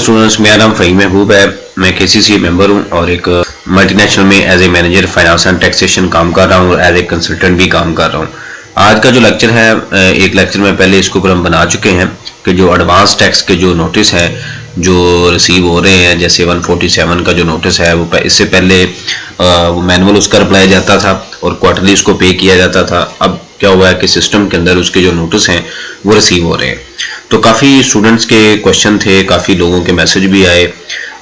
Students, मेरा नाम फ़हीम महबूब है। मैं KCCA मेंबर हूँ और एक मल्टीनेशनल में as a manager finance and taxation काम कर रहा हूँ और एज ए कंसल्टेंट भी काम कर रहा हूँ। आज का जो लेक्चर है, एक लेक्चर में पहले इसके ऊपर हम बना चुके हैं कि जो एडवांस टैक्स के जो नोटिस है जो रिसीव हो रहे हैं, जैसे 147 का जो नोटिस है वो इससे पहले वो मैनुअल उसका रिप्लाई जाता था और क्वार्टरली उसको पे किया जाता था। अब क्या हुआ है कि सिस्टम के अंदर उसके जो नोटिस हैं वो रिसीव हो रहे हैं। तो काफ़ी स्टूडेंट्स के क्वेश्चन थे, काफ़ी लोगों के मैसेज भी आए,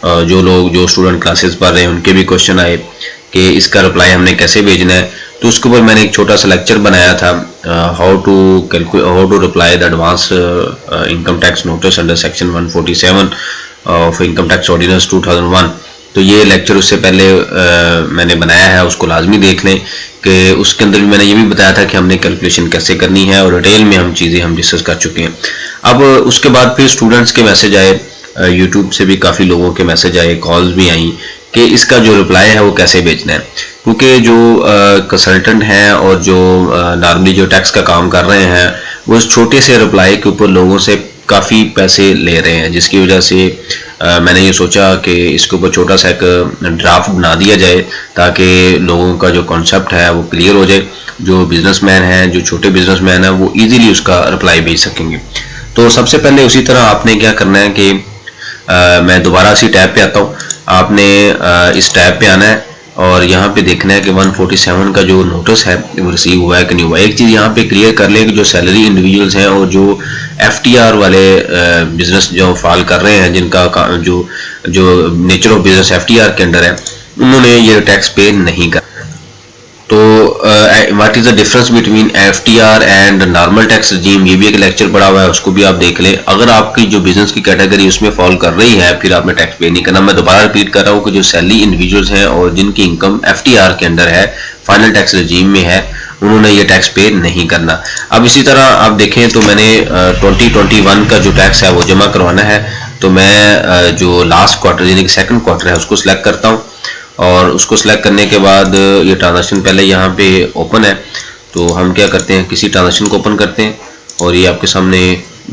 जो स्टूडेंट क्लासेस पढ़ रहे हैं उनके भी क्वेश्चन आए कि इसका रिप्लाई हमने कैसे भेजना है। तो उसके ऊपर मैंने एक छोटा सा लेक्चर बनाया था, how to reply the advance income tax notice under section 147 of income tax ordinance 2001। तो ये लेक्चर उससे पहले मैंने बनाया है, उसको लाजमी देख लें कि उसके अंदर भी मैंने ये भी बताया था कि हमने कैलकुलेशन कैसे करनी है और डिटेल में हम चीज़ें डिस्कस कर चुके हैं। अब उसके बाद फिर स्टूडेंट्स के मैसेज आए, यूट्यूब से भी काफ़ी लोगों के मैसेज आए, कॉल्स भी आई कि इसका जो रिप्लाई है वो कैसे भेजना है, क्योंकि जो कंसल्टेंट हैं और जो नॉर्मली जो टैक्स का काम कर रहे हैं वो इस छोटे से रिप्लाई के ऊपर लोगों से काफ़ी पैसे ले रहे हैं, जिसकी वजह से मैंने ये सोचा कि इसके ऊपर छोटा सा एक ड्राफ्ट बना दिया जाए ताकि लोगों का जो कॉन्सेप्ट है वो क्लियर हो जाए। जो बिजनेसमैन हैं, जो छोटे बिजनेसमैन हैं, वो इजीली उसका रिप्लाई भेज सकेंगे। तो सबसे पहले उसी तरह आपने क्या करना है कि मैं दोबारा इसी टैब पे आता हूँ। आपने इस टैब पे आना है और यहाँ पे देखना है कि 147 का जो नोटिस है वो रिसीव हुआ है कि नहीं हुआ। एक चीज़ यहाँ पे क्लियर कर लें कि जो सैलरी इंडिविजुअल्स हैं और जो FTR वाले बिजनेस जो फाल कर रहे हैं, जिनका जो नेचर ऑफ बिजनेस FTR के अंडर है, उन्होंने ये टैक्स पे नहीं कर। तो what is the difference between FTR and normal tax रजीम, ये भी एक लेक्चर पड़ा हुआ है, उसको भी आप देख लें। अगर आपकी जो बिजनेस की कैटेगरी उसमें फॉल कर रही है फिर आपने टैक्स पे नहीं करना। मैं दोबारा रिपीट कर रहा हूँ कि जो सैलरी इंडिविजुअल्स हैं और जिनकी इनकम FTR के अंडर है, फाइनल टैक्स रजीम में है, उन्होंने ये टैक्स पे नहीं करना। अब इसी तरह आप देखें तो मैंने 2021 का जो टैक्स है वो जमा करवाना है। तो मैं जो लास्ट क्वार्टर यानी कि सेकंड क्वार्टर है उसको सिलेक्ट करता हूँ और उसको सिलेक्ट करने के बाद ये ट्रांजैक्शन पहले यहाँ पे ओपन है, तो हम क्या करते हैं, किसी ट्रांजैक्शन को ओपन करते हैं और ये आपके सामने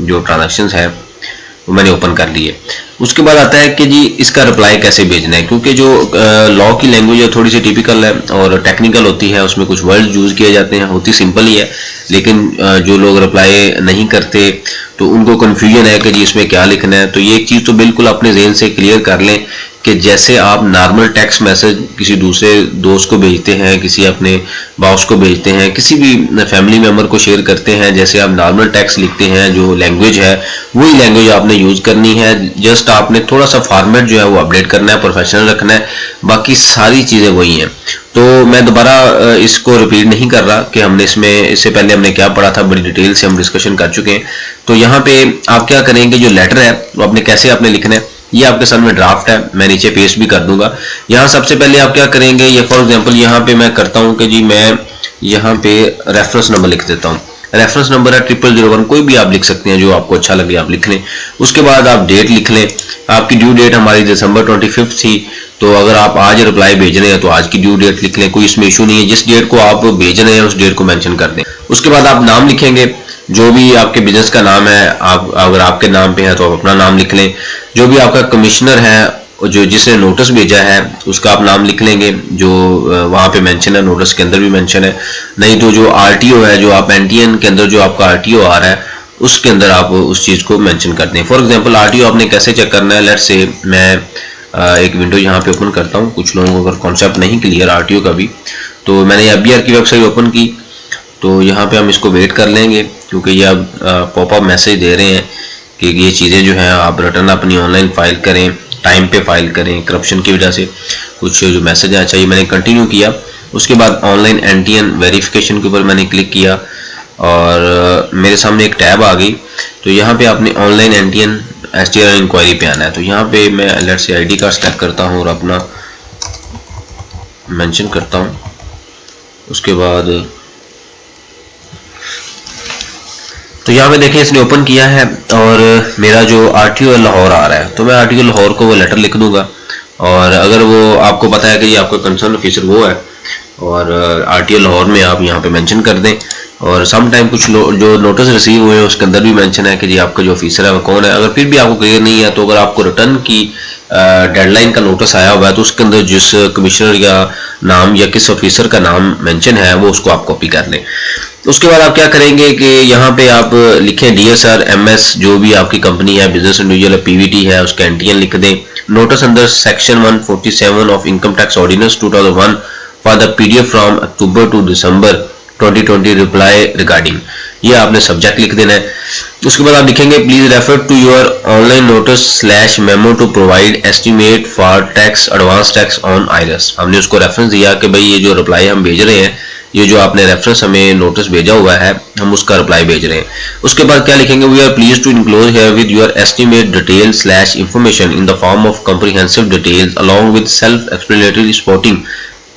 जो ट्रांजैक्शंस है वो मैंने ओपन कर लिए। उसके बाद आता है कि जी इसका रिप्लाई कैसे भेजना है, क्योंकि जो लॉ की लैंग्वेज है थोड़ी सी टिपिकल है और टेक्निकल होती है, उसमें कुछ वर्ड यूज़ किए जाते हैं, होती सिंपल ही है, लेकिन जो लोग रिप्लाई नहीं करते तो उनको कन्फ्यूजन है कि जी इसमें क्या लिखना है। तो ये एक चीज़ तो बिल्कुल अपने जहन से क्लियर कर लें कि जैसे आप नॉर्मल टैक्स मैसेज किसी दूसरे दोस्त को भेजते हैं, किसी अपने बॉस को भेजते हैं, किसी भी फैमिली मेम्बर को शेयर करते हैं, जैसे आप नॉर्मल टैक्स लिखते हैं, जो लैंग्वेज है वही लैंग्वेज आपने यूज़ करनी है। जस्ट आपने थोड़ा सा फॉर्मेट जो है वो अपडेट करना है, प्रोफेशनल रखना है, बाकी सारी चीज़ें वही हैं। तो मैं दोबारा इसको रिपीट नहीं कर रहा कि हमने इससे पहले हमने क्या पढ़ा था, बड़ी डिटेल से हम डिस्कशन कर चुके हैं। तो यहाँ पे आप क्या करेंगे, जो लेटर है वो आपने कैसे आपने लिखना है, ये आपके सामने ड्राफ्ट है, मैं नीचे पेस्ट भी कर दूंगा। यहाँ सबसे पहले आप क्या करेंगे, ये फॉर एग्जांपल यहाँ पे मैं करता हूँ कि जी मैं यहाँ पे रेफरेंस नंबर लिख देता हूँ। रेफरेंस नंबर है 0001, कोई भी आप लिख सकते हैं, जो आपको अच्छा लगे आप लिख लें। उसके बाद आप डेट लिख लें। आपकी ड्यू डेट हमारी दिसंबर 25 थी, तो अगर आप आज रिप्लाई भेज रहे हैं तो आज की ड्यू डेट लिख लें, कोई इसमें इशू नहीं है। जिस डेट को आप भेज रहे हैं उस डेट को मेंशन कर दें। उसके बाद आप नाम लिखेंगे, जो भी आपके बिजनेस का नाम है, आप अगर आपके नाम पे है तो आप अपना नाम लिख लें। जो भी आपका कमिश्नर है जो जिसने नोटिस भेजा है उसका आप नाम लिख लेंगे, जो वहाँ पे मेंशन है, नोटिस के अंदर भी मेंशन है। नहीं तो जो RTO है, जो आप NTN के अंदर जो आपका RTO आ रहा है उसके अंदर आप उस चीज़ को मेंशन कर दें। फॉर एग्जांपल RTO आपने कैसे चेक करना है, लेट्स से मैं एक विंडो यहाँ पे ओपन करता हूँ। कुछ लोगों को अगर कॉन्सेप्ट नहीं क्लियर RTO का भी, तो मैंने FBR की वेबसाइट ओपन की, तो यहाँ पे हम इसको वेट कर लेंगे क्योंकि ये अब पॉपअप मैसेज दे रहे हैं कि ये चीज़ें जो हैं आप रिटर्न अपनी ऑनलाइन फाइल करें, टाइम पे फाइल करें। करप्शन की वजह से कुछ जो मैसेज है, चाहिए मैंने कंटिन्यू किया। उसके बाद ऑनलाइन NTN वेरिफिकेशन के ऊपर मैंने क्लिक किया और मेरे सामने एक टैब आ गई। तो यहाँ पे आपने ऑनलाइन NTN STR इंक्वायरी पे आना है। तो यहाँ पे मैं let's say ID card select करता हूँ और अपना मेंशन करता हूँ। उसके बाद तो यहाँ पे देखें इसने ओपन किया है और मेरा जो RTO लाहौर आ रहा है, तो मैं RTO लाहौर को वो लेटर लिख दूंगा। और अगर वो आपको पता है कि ये आपका कंसर्न ऑफिसर वो है और RTO लाहौर में आप यहाँ पे मेंशन कर दें और सम टाइम कुछ जो नोटिस रिसीव हुए हैं उसके अंदर भी मेंशन है कि जी आपका जो ऑफिसर है वो कौन है। अगर फिर भी आपको क्लियर नहीं है तो अगर आपको रिटर्न की डेडलाइन का नोटिस आया हुआ है तो उसके अंदर जिस कमिश्नर या नाम या किस ऑफिसर का नाम मेंशन है वो उसको आप कॉपी कर लें। उसके बाद आप क्या करेंगे कि यहाँ पे आप लिखें डियर सर एमएस, जो भी आपकी कंपनी है, बिजनेस इंडिविजुअल है, पीवीटी है, उसका एनटीएन लिख दें। Notice under section 147 of income tax ordinance 2001 for the PDF from October to December 2020 reply regarding, ये आपने सब्जेक्ट लिख देना है। उसके बाद आप लिखेंगे please refer to your online notice slash memo to provide estimate for tax advance tax on IRS. हमने उसको रेफरेंस दिया कि भाई ये जो रिप्लाई हम भेज रहे हैं, ये जो आपने रेफरेंस हमें नोटिस भेजा हुआ है, हम उसका रिप्लाई भेज रहे हैं। उसके बाद क्या लिखेंगे, we are please to enclose here with your estimate detail slash information in the form of comprehensive details along with self explanatory supporting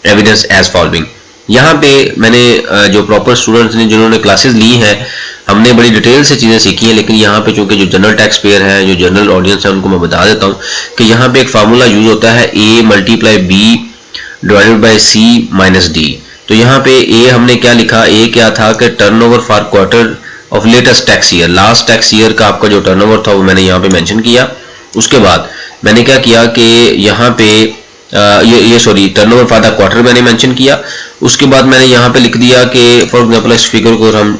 evidence as following. यहाँ पे मैंने जो प्रॉपर स्टूडेंट्स ने जिन्होंने क्लासेस ली हैं, हमने बड़ी डिटेल से चीज़ें सीखी हैं, लेकिन यहाँ पे चूंकि जो जनरल टैक्स पेयर है, जो जनरल ऑडियंस है, उनको मैं बता देता हूँ कि यहाँ पे एक फार्मूला यूज होता है A multiply B divided by C minus D। तो यहाँ पे A हमने क्या लिखा, A क्या था कि turnover for quarter of latest tax year, last tax year का आपका जो टर्नओवर था वो मैंने यहाँ पे मेंशन किया। उसके बाद मैंने क्या किया कि यहाँ पे ये sorry turnover for the quarter मैंने मेंशन किया। उसके बाद मैंने यहाँ पे लिख दिया कि फॉर एग्जांपल इस फिगर को हम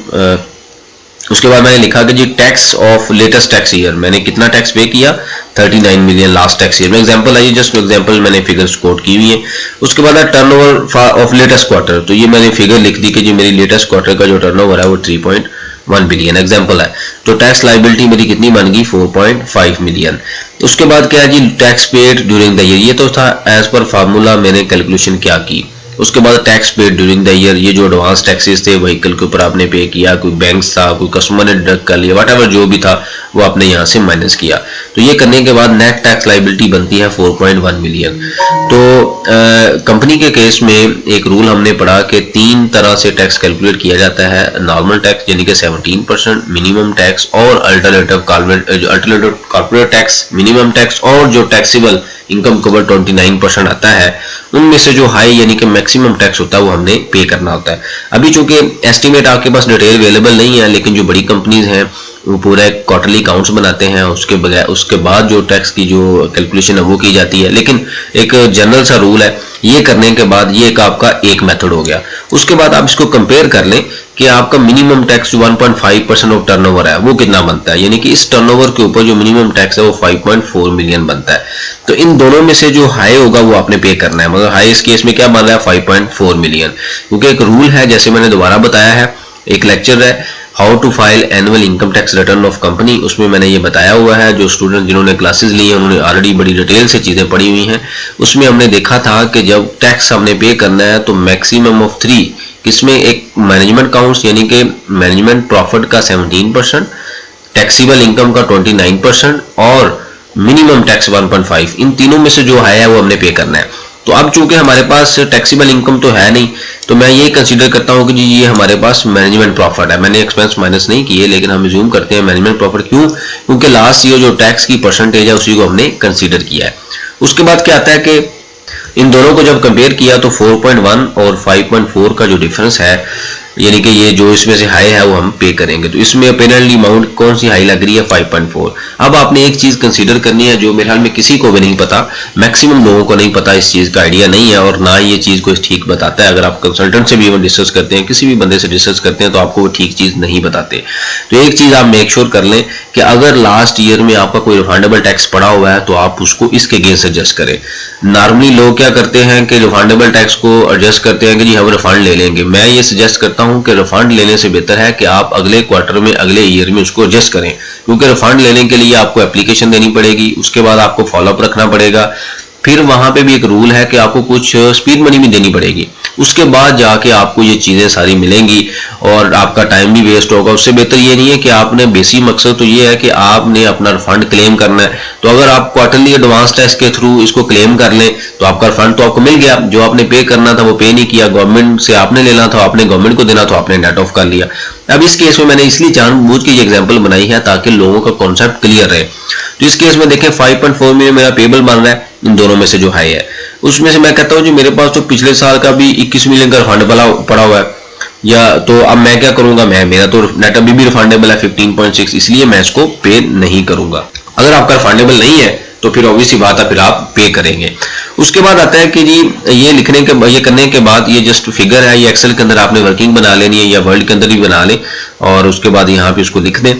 उसके बाद मैंने लिखा कि जी tax of latest tax year, मैंने कितना टैक्स पे किया 39 मिलियन लास्ट टैक्स ईयर में। एग्जांपल है, जस्ट एग्जांपल मैंने फिगर्स कोट की हुई है। उसके बाद टर्नओवर ऑफ लेटेस्ट क्वार्टर, तो ये मैंने फिगर लिख दी कि जी मेरी लेटेस्ट क्वार्टर का जो टर्नओवर है वो 3.1 बिलियन एग्जांपल है। तो टैक्स लाइबिलिटी मेरी कितनी बन गई 4.5 मिलियन। उसके बाद क्या है जी tax paid during the year, ये तो था एज पर फार्मूला मैंने कैलकुलेशन क्या की। उसके बाद tax paid during the year, ये जो एडवांस टैक्सेस थे व्हीकल के ऊपर आपने पे किया, कोई बैंक्स था, कोई कस्टमर ने डिडक्ट कर लिया, व्हाटएवर जो भी था वो आपने यहाँ से माइनस किया। तो ये करने के बाद नेट टैक्स लाइबिलिटी बनती है 4.1 मिलियन। तो कंपनी के केस में एक रूल हमने पढ़ा कि 3 तरह से टैक्स कैलकुलेट किया जाता है, नॉर्मल टैक्स यानी कि 17%, मिनिमम टैक्स और alternative corporate tax, minimum tax और जो टैक्सेबल इनकम कवर 29% आता है, उनमें से जो हाई यानी कि मैक्सिमम टैक्स होता है वो हमने पे करना होता है। अभी चूंकि एस्टीमेट आपके पास डिटेल अवेलेबल नहीं है, लेकिन जो बड़ी कंपनीज हैं वो पूरा क्वार्टरली अकाउंट्स बनाते हैं, उसके बाद जो टैक्स की जो कैलकुलेशन है वो की जाती है। लेकिन एक जनरल सा रूल है, ये करने के बाद ये आपका एक मेथड हो गया। उसके बाद आप इसको कंपेयर कर लें कि आपका मिनिमम टैक्स 1.5% ऑफ टर्नओवर है वो कितना बनता है, यानी कि इस टर्नओवर के ऊपर जो मिनिमम टैक्स है वो 5.4 मिलियन बनता है। तो इन दोनों में से जो हाई होगा वो आपने पे करना है, मगर हाई इस केस में क्या बन रहा है 5.4 मिलियन, क्योंकि एक रूल है, जैसे मैंने दोबारा बताया है, एक लेक्चर है how to file annual income tax return of company, उसमें मैंने ये बताया हुआ है। जो स्टूडेंट जिन्होंने क्लासेस ली हैं उन्होंने ऑलरेडी बड़ी डिटेल से चीज़ें पढ़ी हुई हैं। उसमें हमने देखा था कि जब टैक्स हमने पे करना है तो मैक्सिमम ऑफ 3, किसमें एक मैनेजमेंट अकाउंट्स यानी कि मैनेजमेंट प्रॉफिट का 17%, टैक्सीबल इनकम का 29% और मिनिमम टैक्स 1.5, इन तीनों में से जो है वो हमने पे करना है। तो अब चूंकि हमारे पास टैक्सीबल इनकम तो है नहीं, तो मैं ये कंसीडर करता हूँ कि जी ये हमारे पास मैनेजमेंट प्रॉफिट है। मैंने एक्सपेंस माइनस नहीं किए, लेकिन हम अज्यूम करते हैं मैनेजमेंट प्रॉफिट। क्यों? क्योंकि लास्ट ईयर जो टैक्स की परसेंटेज है उसी को हमने कंसीडर किया है। उसके बाद क्या आता है कि इन दोनों को जब कंपेयर किया तो 4.1 और 5.4 का जो डिफरेंस है, यानी कि ये जो इसमें से हाई है वो हम पे करेंगे। तो इसमें पेनल्टी अमाउंट कौन सी हाई लग रही है 5.4। अब आपने एक चीज कंसीडर करनी है जो मेरे ख्याल में किसी को भी नहीं पता, मैक्सिमम लोगों को नहीं पता, इस चीज का आइडिया नहीं है और ना ये चीज को ठीक बताता है। अगर आप कंसल्टेंट से भी डिस्कस करते हैं, किसी भी बंदे से डिस्कस करते हैं, तो आपको वो ठीक चीज नहीं बताते। तो एक चीज आप मेक श्योर कर लें कि अगर लास्ट ईयर में आपका कोई रिफंडेबल टैक्स पड़ा हुआ है तो आप उसको इसके अगेंस्ट एडजस्ट करें। नॉर्मली लोग क्या करते हैं कि रिफंडेबल टैक्स को एडजस्ट करते हैं कि जी हम रिफंड ले लेंगे। मैं ये सजेस्ट करता हूं कि रिफंड लेने से बेहतर है कि आप अगले क्वार्टर में, अगले ईयर में उसको एडजस्ट करें, क्योंकि रिफंड लेने के लिए आपको एप्लीकेशन देनी पड़ेगी, उसके बाद आपको फॉलोअप रखना पड़ेगा, फिर वहां पे भी एक रूल है कि आपको कुछ स्पीड मनी भी देनी पड़ेगी, उसके बाद जाके आपको ये चीजें सारी मिलेंगी और आपका टाइम भी वेस्ट होगा। उससे बेहतर ये नहीं है कि आपने बेसिक मकसद तो ये है कि आपने अपना रिफंड क्लेम करना है। तो अगर आप क्वार्टरली एडवांस टैक्स के थ्रू इसको क्लेम कर लें तो आपका रिफंड तो आपको मिल गया, जो आपने पे करना था वो पे नहीं किया, गवर्नमेंट से आपने लेना था, आपने गवर्नमेंट को देना, तो आपने नेट ऑफ कर लिया। अब इस केस में मैंने इसलिए जानबूझ के ये एग्जाम्पल बनाई है ताकि लोगों का कॉन्सेप्ट क्लियर रहे। तो इस केस में देखें 5.4 में मेरा पेबल बन रहा है, इन दोनों में से जो हाई है उसमें से मैं कहता हूं जो मेरे पास तो पिछले साल का भी 21 मिलियन का रिफंड पड़ा हुआ है, या तो अब मैं क्या करूंगा, मेरा तो नेट अभी भी रिफंडेबल है 15.6, इसलिए मैं इसको पे नहीं करूंगा। अगर आपका रिफंडेबल नहीं है तो फिर ऑब्वियसली बात है, फिर आप पे करेंगे। उसके बाद आता है कि जी ये करने के बाद ये जस्ट फिगर है, ये एक्सेल के अंदर आपने वर्किंग बना लेनी है या वर्ल्ड के अंदर भी बना लें, और उसके बाद यहाँ पे उसको लिख दें।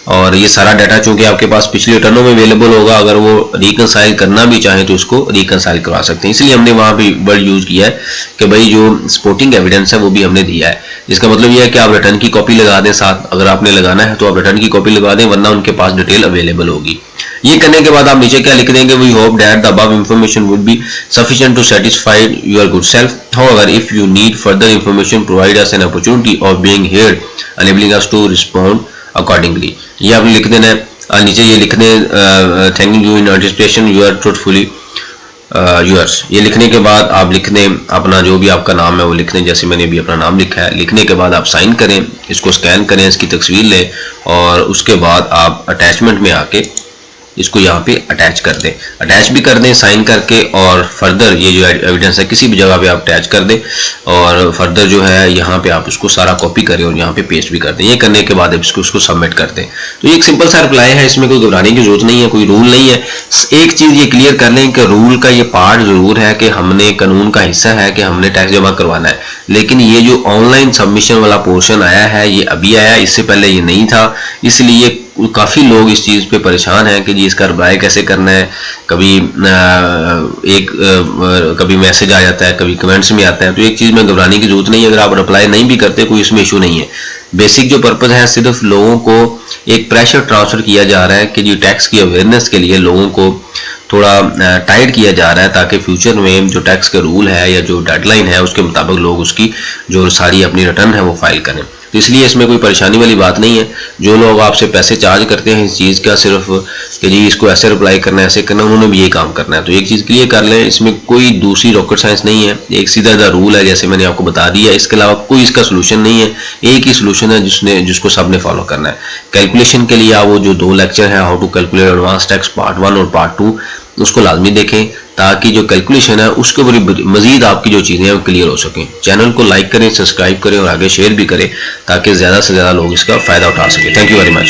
और ये सारा डाटा चूंकि आपके पास पिछले रिटर्नों में अवेलेबल होगा, अगर वो रिकनसाइल करना भी चाहें तो इसको रिकनसाइल करवा सकते हैं। इसलिए हमने वहाँ पे वर्ड यूज किया है कि भाई जो सपोर्टिंग एविडेंस है वो भी हमने दिया है। इसका मतलब ये है कि आप रिटर्न की कॉपी लगा दें साथ, अगर आपने लगाना है तो आप रिटर्न की कॉपी लगा दें, वरना उनके पास डिटेल अवेलेबल होगी। ये करने के बाद आप नीचे क्या लिख देंगे, we hope that the above information would be sufficient to satisfy your good self, however if you need further information provide us an opportunity of being heard enabling us to respond accordingly. ये आपने लिख देना है। नीचे ये लिख दें, thanking you in anticipation you are truthfully yours. ये लिखने के बाद आप लिख दें अपना जो भी आपका नाम है वो लिख दें, जैसे मैंने भी अपना नाम लिखा है। लिखने के बाद आप साइन करें, इसको स्कैन करें, इसकी तस्वीर लें, और उसके बाद आप अटैचमेंट में आके इसको यहाँ पे अटैच कर दें। अटैच भी कर दें साइन करके, और फर्दर ये जो एविडेंस है किसी भी जगह पे आप अटैच कर दें, और फर्दर जो है यहाँ पे आप उसको सारा कॉपी करें और यहाँ पे पेस्ट भी कर दें। ये करने के बाद उसको सबमिट कर दें। तो ये एक सिंपल सा रिप्लाई है, इसमें कोई घबराने की जरूरत नहीं है, कोई रूल नहीं है। एक चीज ये क्लियर कर लें कि रूल का ये पार्ट जरूर है कि हमने कानून का हिस्सा है कि हमने टैक्स जमा करवाना है, लेकिन ये जो ऑनलाइन सबमिशन वाला पोर्शन आया है ये अभी आया, इससे पहले ये नहीं था। इसलिए काफ़ी लोग इस चीज़ पे परेशान हैं कि जी इसका रिप्लाई कैसे करना है। कभी मैसेज आ जाता है, कभी कमेंट्स में आता है। तो एक चीज़ में घबराने की जरूरत नहीं है, अगर आप रिप्लाई नहीं भी करते कोई इसमें इशू नहीं है। बेसिक जो पर्पज़ है सिर्फ लोगों को एक प्रेशर ट्रांसफ़र किया जा रहा है कि जी टैक्स की अवेयरनेस के लिए लोगों को थोड़ा टाइट किया जा रहा है, ताकि फ्यूचर में जो टैक्स के रूल है या जो डेडलाइन है उसके मुताबिक लोग उसकी जो सारी अपनी रिटर्न है वो फाइल करें। तो इसलिए इसमें कोई परेशानी वाली बात नहीं है। जो लोग आपसे पैसे चार्ज करते हैं इस चीज़ का सिर्फ कि जी इसको ऐसे रिप्लाई करना है, ऐसे करना, उन्होंने भी ये काम करना है। तो एक चीज़ क्लियर कर लें, इसमें कोई दूसरी रॉकेट साइंस नहीं है, एक सीधा सा रूल है जैसे मैंने आपको बता दिया। इसके अलावा कोई इसका सोल्यूशन नहीं है, एक ही सोल्यूशन है जिसको सबने फॉलो करना है। कैलकुलेशन के लिए आप वो जो 2 लेक्चर है, how to calculate advance tax part 1 और पार्ट 2, उसको लाजमी देखें, ताकि जो कैलकुलेशन है उसके ऊपर मजीद आपकी जो चीज़ें हैं वो क्लियर हो सकें। चैनल को लाइक करें, सब्सक्राइब करें और आगे शेयर भी करें, ताकि ज़्यादा से ज़्यादा लोग इसका फ़ायदा उठा सकें। Thank you very much.